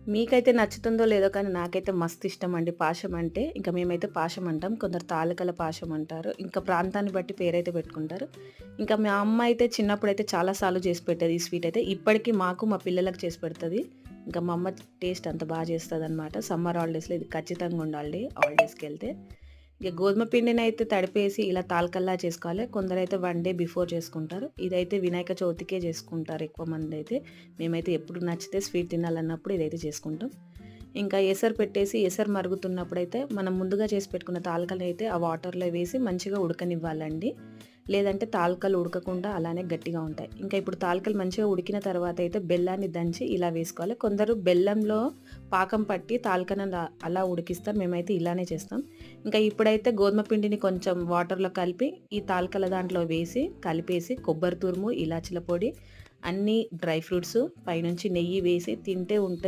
మీకైతే నచ్చుతుందో లేదో కానీ నాకైతే మస్తు ఇష్టమండి పాశం అంటే. ఇంకా మేమైతే పాశం అంటాం. కొందరు తాలికల పాశం అంటారు. ఇంకా ప్రాంతాన్ని బట్టి పేరైతే పెట్టుకుంటారు. ఇంకా మా అమ్మ అయితే చిన్నప్పుడైతే చాలా సార్లు చేసి పెట్టేది ఈ స్వీట్ అయితే. ఇప్పటికి మాకు మా పిల్లలకి చేసి పెడతది. ఇంకా మా అమ్మ టేస్ట్ అంత బాగా చేస్తదనమాట. సమ్మర్ హాలిడేస్‌లో ఇది ఖచ్చితంగా ఉండాలి హాలిడేస్‌కెళ్తే. ఇక గోధుమ పిండినైతే తడిపేసి ఇలా తాలికల్లా చేసుకోవాలి. కొందరైతే 1 డే బిఫోర్ చేసుకుంటారు. ఇదైతే వినాయక చవితికే చేసుకుంటారు ఎక్కువ మందైతే. మేమైతే ఎప్పుడు నచ్చితే స్వీట్ తినాలన్నప్పుడు ఇదైతే చేసుకుంటాం. ఇంకా ఎసరు పెట్టేసి ఎసరు మరుగుతున్నప్పుడైతే మనం ముందుగా చేసి పెట్టుకున్న తాలికలనైతే ఆ వాటర్‌లో వేసి మంచిగా ఉడకనివ్వాలండి. లేదంటే తాలికలు ఉడకకుండా అలానే గట్టిగా ఉంటాయి. ఇంకా ఇప్పుడు తాలికలు మంచిగా ఉడికిన తర్వాత అయితే బెల్లాన్ని దంచి ఇలా వేసుకోవాలి. కొందరు బెల్లంలో పాకం పట్టి తాలికను అలా ఉడికిస్తారు. మేమైతే ఇలానే చేస్తాం. ఇంకా ఇప్పుడైతే గోధుమ పిండిని కొంచెం వాటర్‌లో కలిపి ఈ తాలికల దాంట్లో వేసి కలిపేసి కొబ్బరి తురుము, ఇలాచీల పొడి, అన్నీ డ్రై ఫ్రూట్స్ పైనుంచి నెయ్యి వేసి తింటే